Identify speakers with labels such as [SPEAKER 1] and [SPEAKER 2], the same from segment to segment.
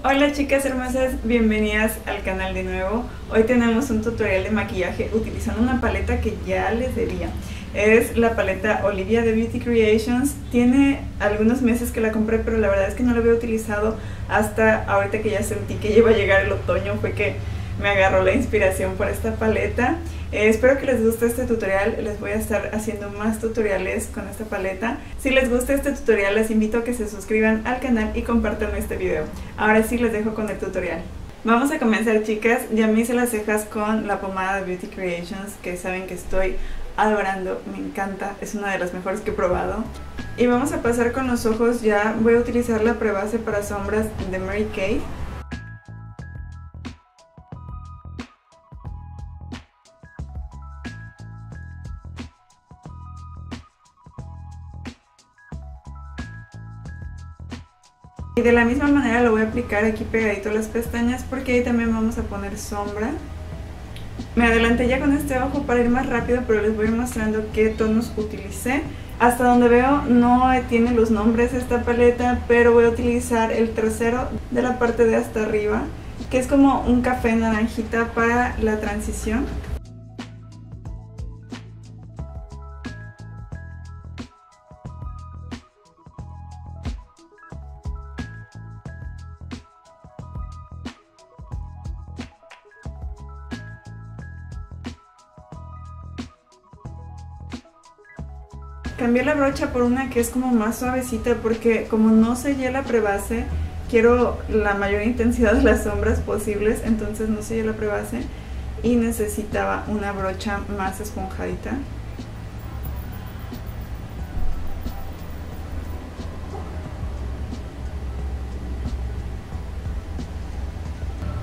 [SPEAKER 1] Hola chicas hermosas, bienvenidas al canal de nuevo. Hoy tenemos un tutorial de maquillaje utilizando una paleta que ya les debía. Es la paleta Olivia de Beauty Creations. Tiene algunos meses que la compré, pero la verdad es que no la había utilizado hasta ahorita que ya sentí que iba a llegar el otoño. Fue que me agarró la inspiración por esta paleta. Espero que les guste este tutorial. Les voy a estar haciendo más tutoriales con esta paleta. Si les gusta este tutorial, les invito a que se suscriban al canal y compartan este video. Ahora sí les dejo con el tutorial. Vamos a comenzar, chicas. Ya me hice las cejas con la pomada de Beauty Creations, que saben que estoy adorando, me encanta, es una de las mejores que he probado. Y vamos a pasar con los ojos. Ya voy a utilizar la prebase para sombras de Mary Kay. Y de la misma manera lo voy a aplicar aquí pegadito a las pestañas, porque ahí también vamos a poner sombra. Me adelanté ya con este ojo para ir más rápido, pero les voy mostrando qué tonos utilicé. Hasta donde veo no tiene los nombres esta paleta, pero voy a utilizar el tercero de la parte de hasta arriba, que es como un café naranjita para la transición. Cambié la brocha por una que es como más suavecita, porque como no sellé la prebase, quiero la mayor intensidad de las sombras posibles, entonces no sellé la prebase y necesitaba una brocha más esponjadita.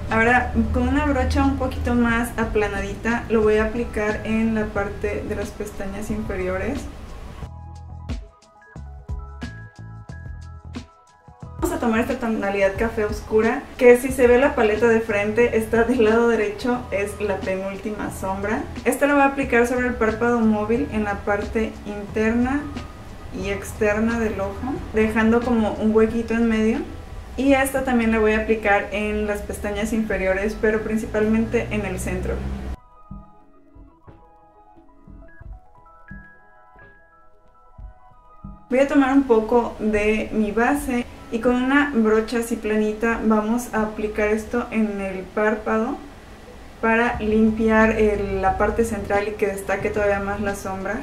[SPEAKER 1] Ahora con una brocha un poquito más aplanadita lo voy a aplicar en la parte de las pestañas inferiores. Vamos a tomar esta tonalidad café oscura, que si se ve la paleta de frente está del lado derecho, es la penúltima sombra. Esta la voy a aplicar sobre el párpado móvil en la parte interna y externa del ojo, dejando como un huequito en medio. Y esta también la voy a aplicar en las pestañas inferiores, pero principalmente en el centro. Voy a tomar un poco de mi base y con una brocha así planita vamos a aplicar esto en el párpado para limpiar la parte central y que destaque todavía más la sombra.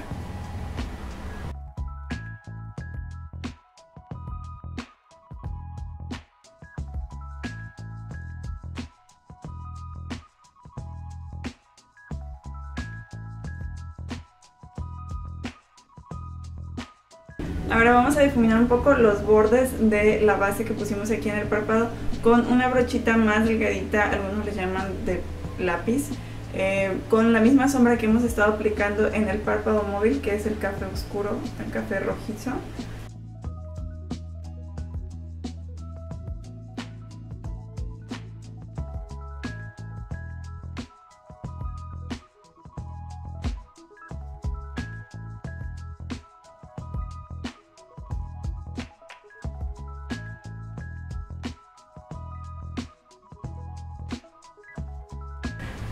[SPEAKER 1] Ahora vamos a difuminar un poco los bordes de la base que pusimos aquí en el párpado con una brochita más delgadita, algunos les llaman de lápiz, con la misma sombra que hemos estado aplicando en el párpado móvil, que es el café oscuro, el café rojizo.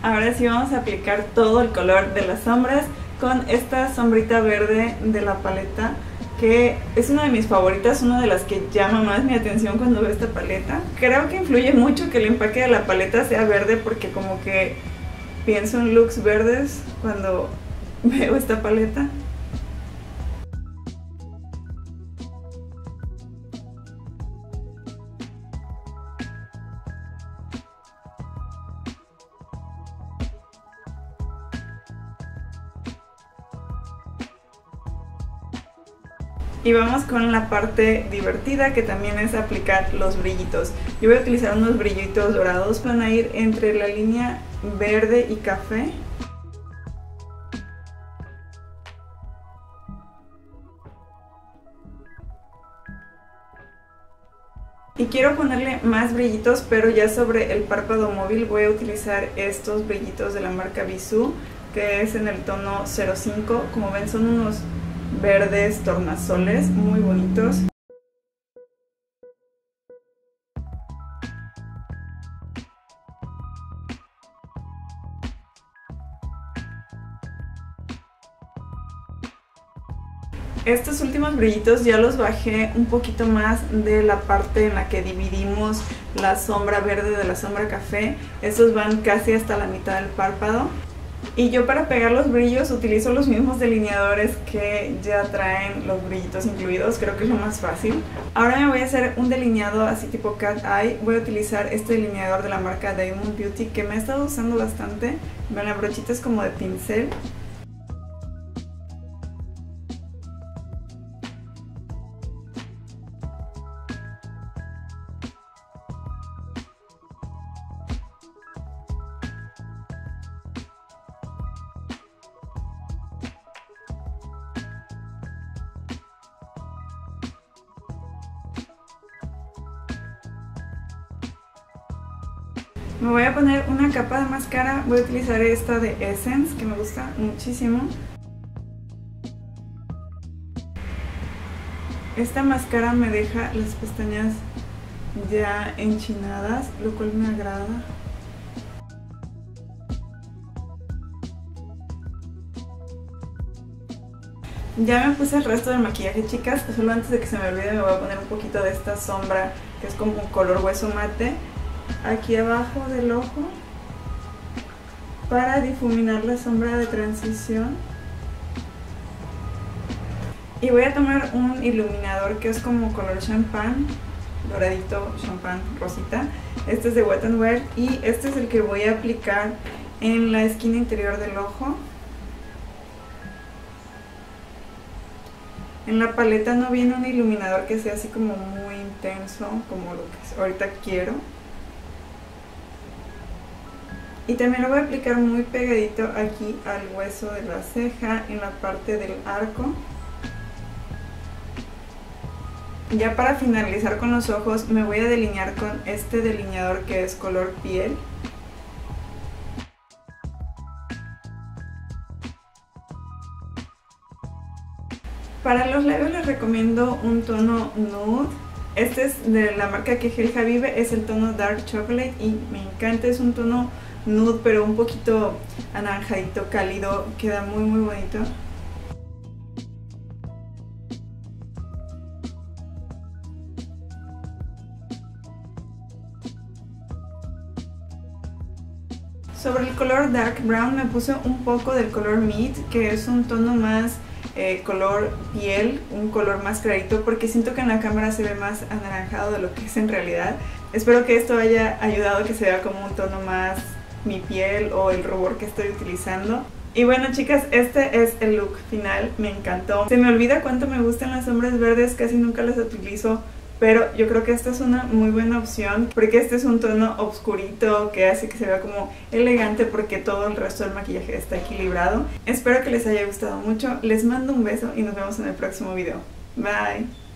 [SPEAKER 1] Ahora sí vamos a aplicar todo el color de las sombras con esta sombrita verde de la paleta, que es una de mis favoritas, una de las que llama más mi atención cuando veo esta paleta. Creo que influye mucho que el empaque de la paleta sea verde, porque como que pienso en looks verdes cuando veo esta paleta. Y vamos con la parte divertida, que también es aplicar los brillitos. Yo voy a utilizar unos brillitos dorados, van a ir entre la línea verde y café. Y quiero ponerle más brillitos, pero ya sobre el párpado móvil voy a utilizar estos brillitos de la marca Bisú, que es en el tono 05. Como ven, son unos verdes tornasoles muy bonitos. Estos últimos brillitos ya los bajé un poquito más de la parte en la que dividimos la sombra verde de la sombra café. Estos van casi hasta la mitad del párpado. Y yo para pegar los brillos utilizo los mismos delineadores que ya traen los brillitos incluidos, creo que es lo más fácil. Ahora me voy a hacer un delineado así tipo cat eye. Voy a utilizar este delineador de la marca Diamond Beauty que me he estado usando bastante. Vean, la brochita es como de pincel. Me voy a poner una capa de máscara, voy a utilizar esta de Essence que me gusta muchísimo. Esta máscara me deja las pestañas ya enchinadas, lo cual me agrada. Ya me puse el resto del maquillaje, chicas, solo antes de que se me olvide me voy a poner un poquito de esta sombra que es como un color hueso mate aquí abajo del ojo para difuminar la sombra de transición. Y voy a tomar un iluminador que es como color champán, doradito, champán, rosita. Este es de Wet n Wear y este es el que voy a aplicar en la esquina interior del ojo. En la paleta no viene un iluminador que sea así como muy intenso, como lo que ahorita quiero. Y también lo voy a aplicar muy pegadito aquí al hueso de la ceja, en la parte del arco. Ya para finalizar con los ojos me voy a delinear con este delineador que es color piel. Para los labios les recomiendo un tono nude. Este es de la marca Kehel Habibe, es el tono Dark Chocolate y me encanta, es un tono nude pero un poquito anaranjadito, cálido, queda muy bonito. Sobre el color Dark Brown me puse un poco del color Meat, que es un tono más color piel, un color más clarito, porque siento que en la cámara se ve más anaranjado de lo que es en realidad. Espero que esto haya ayudado a que se vea como un tono más mi piel o el rubor que estoy utilizando. Y bueno, chicas, este es el look final, me encantó. Se me olvida cuánto me gustan las sombras verdes, casi nunca las utilizo, pero yo creo que esta es una muy buena opción porque este es un tono oscurito que hace que se vea como elegante porque todo el resto del maquillaje está equilibrado. Espero que les haya gustado mucho, les mando un beso y nos vemos en el próximo video. Bye.